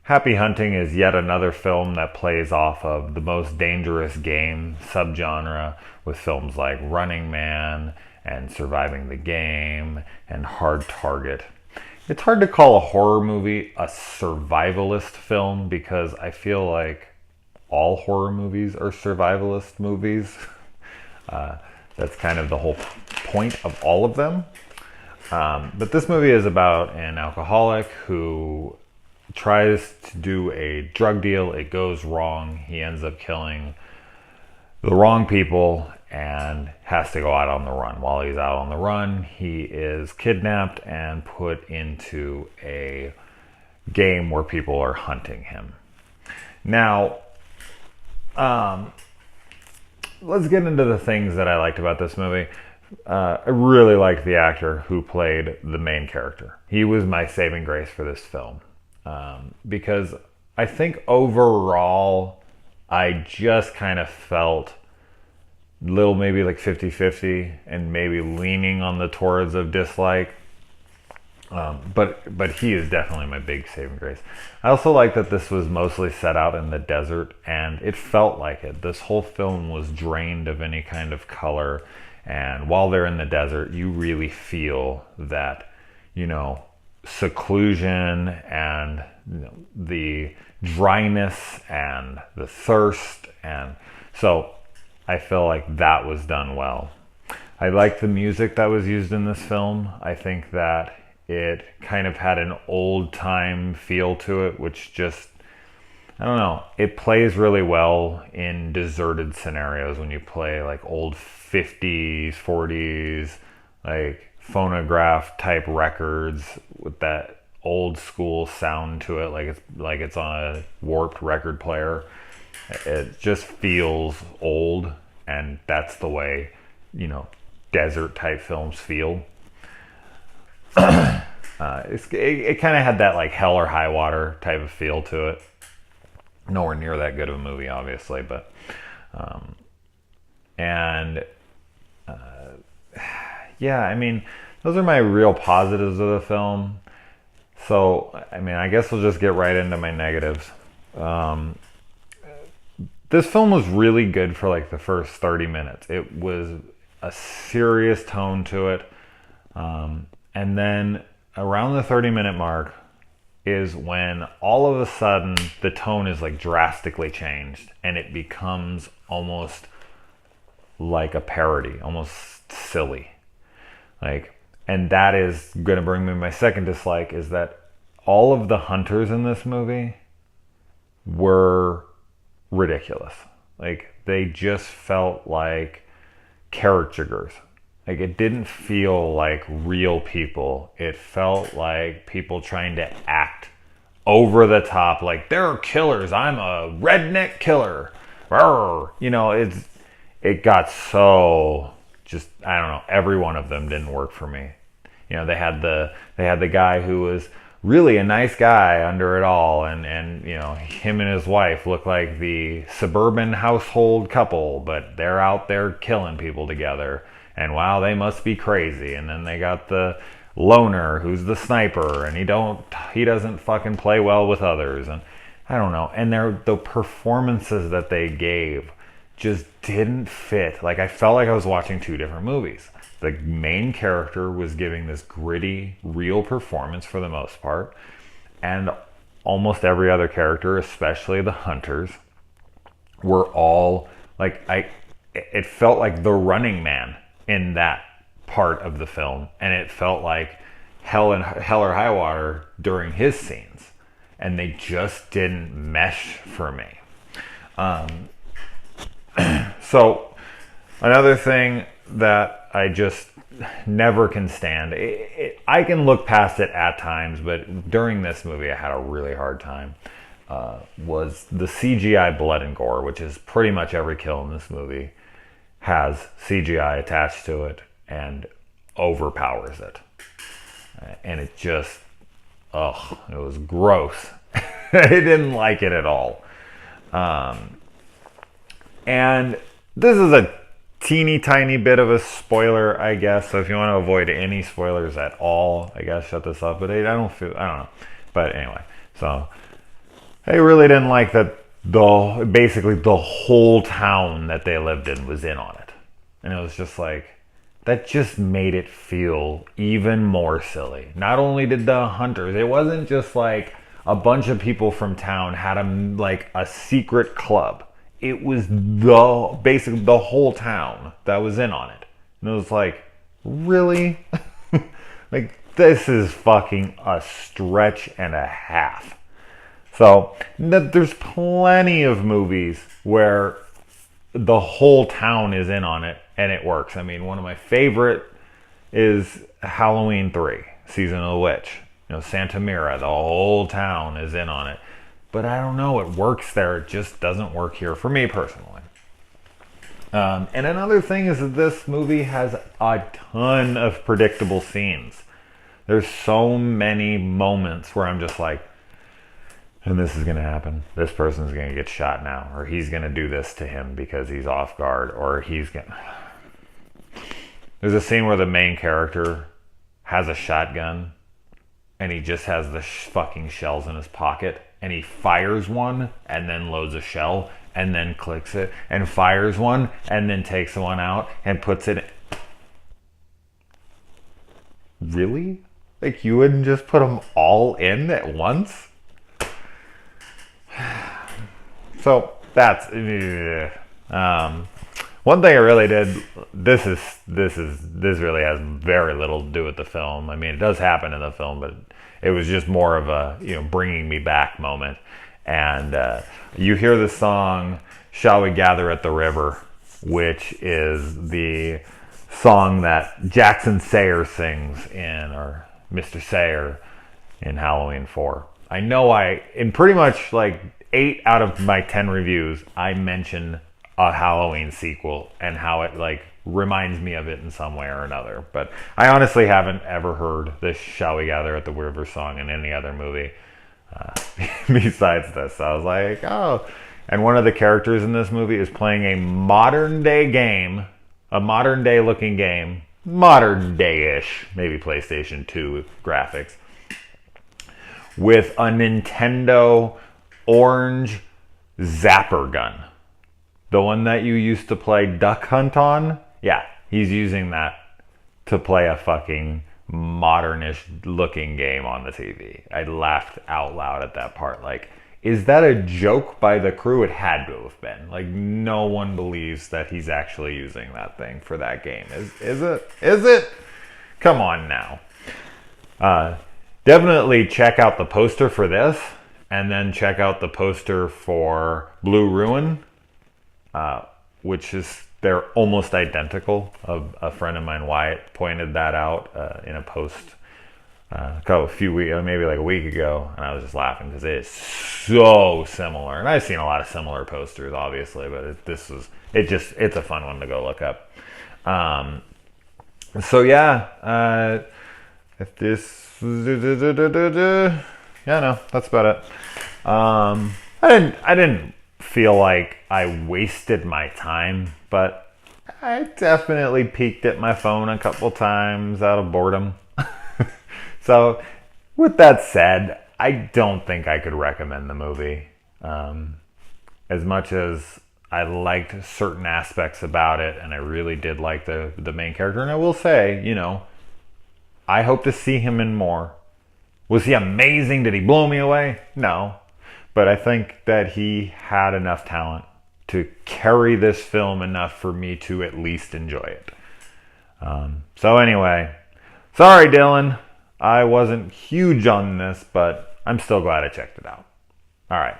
Happy Hunting is yet another film that plays off of the most dangerous game subgenre with films like Running Man and Surviving the Game and Hard Target. It's hard to call a horror movie a survivalist film because I feel like all horror movies are survivalist movies. That's kind of the whole point of all of them. But this movie is about an alcoholic who tries to do a drug deal. It goes wrong. He ends up killing the wrong people and has to go out on the run. While he's out on the run, he is kidnapped and put into a game where people are hunting him. Now, let's get into the things that I liked about this movie. I really liked the actor who played the main character. He was my saving grace for this film. Because I think overall, I just kind of felt little maybe like 50-50 and maybe leaning on the towards of dislike. But he is definitely my big saving grace. I also like that this was mostly set out in the desert, and it felt like it. This whole film was drained of any kind of color, and while they're in the desert, you really feel that, seclusion and the dryness and the thirst, and so I feel like that was done well. I like the music that was used in this film. I think that it kind of had an old time feel to it, which just, I don't know, it plays really well in deserted scenarios when you play like old 50s, 40s, like phonograph type records with that old school sound to it, like it's on a warped record player. It just feels old, and that's the way, desert type films feel. It kind of had that like Hell or High Water type of feel to it. Nowhere near that good of a movie, obviously, but yeah, I mean, those are my real positives of the film. So, I mean, I guess we'll just get right into my negatives. This film was really good for like the first 30 minutes. It was a serious tone to it. And then around the 30-minute mark is when all of a sudden the tone is like drastically changed and it becomes almost like a parody, almost silly. And that is going to bring me my second dislike, is that all of the hunters in this movie were ridiculous. They just felt like caricatures. It didn't feel like real people. It felt like people trying to act over the top, like they're killers. I'm a redneck killer. It got so just, I don't know. Every one of them didn't work for me. They had the guy who was really a nice guy under it all, and him and his wife look like the suburban household couple, but they're out there killing people together. And wow, they must be crazy. And then they got the loner who's the sniper, and he doesn't fucking play well with others. And I don't know. And the performances that they gave just didn't fit. I felt like I was watching two different movies. The main character was giving this gritty, real performance for the most part. And almost every other character, especially the hunters, were all it felt like the Running Man in that part of the film, and it felt like Hell or High Water during his scenes, and they just didn't mesh for me. So another thing that I just never can stand, I can look past it at times, but during this movie I had a really hard time, was the CGI blood and gore, which is pretty much every kill in this movie has CGI attached to it and overpowers it. And it just, it was gross. I didn't like it at all. And this is a teeny tiny bit of a spoiler, I guess. So if you want to avoid any spoilers at all, I guess shut this off. But I don't know. But anyway, so they really didn't like that basically the whole town that they lived in was in on it. And it was just like, that just made it feel even more silly. Not only did the hunters, it wasn't just like a bunch of people from town had like a secret club. It was basically the whole town that was in on it. And it was like, really? Like, this is fucking a stretch and a half. So there's plenty of movies where the whole town is in on it and it works. I mean, one of my favorite is Halloween 3, Season of the Witch. You know, Santa Mira, the whole town is in on it. But I don't know, it works there. It just doesn't work here for me personally. And another thing is that this movie has a ton of predictable scenes. There's so many moments where I'm just like, and this is going to happen. This person's going to get shot now. Or he's going to do this to him because he's off guard. Or he's going to... There's a scene where the main character has a shotgun. And he just has the fucking shells in his pocket. And he fires one and then loads a shell. And then clicks it. And fires one. And then takes one out. And puts it in. Really? Like, you wouldn't just put them all in at once? So that's one thing I really did. This really has very little to do with the film. I mean, it does happen in the film, but it was just more of a bringing me back moment. And you hear the song "Shall We Gather at the River," which is the song that Jackson Sayer sings or Mr. Sayer in Halloween 4. I know in pretty much like 8 out of my 10 reviews, I mention a Halloween sequel and how it like reminds me of it in some way or another. But I honestly haven't ever heard this "Shall We Gather at the River" song in any other movie besides this. So I was like, oh. And one of the characters in this movie is playing a modern day game, a modern day looking game, modern day-ish, maybe PlayStation 2 graphics, with a Nintendo orange zapper gun. The one that you used to play Duck Hunt on? Yeah, he's using that to play a fucking modernish looking game on the TV. I laughed out loud at that part. Like, is that a joke by the crew? It had to have been. Like, no one believes that he's actually using that thing for that game. Is it? Is it? Come on now. Definitely check out the poster for this, and then check out the poster for Blue Ruin, which is, they're almost identical. A friend of mine, Wyatt, pointed that out in a post a few weeks, maybe like a week ago, and I was just laughing because it is so similar. And I've seen a lot of similar posters, obviously, but it's a fun one to go look up. So yeah, if this, yeah, no, that's about it. I didn't feel like I wasted my time, but I definitely peeked at my phone a couple times out of boredom. So, with that said, I don't think I could recommend the movie. As much as I liked certain aspects about it, and I really did like the main character, and I will say, I hope to see him in more. Was he amazing? Did he blow me away? No. But I think that he had enough talent to carry this film enough for me to at least enjoy it. So anyway, sorry, Dylan. I wasn't huge on this, but I'm still glad I checked it out. All right.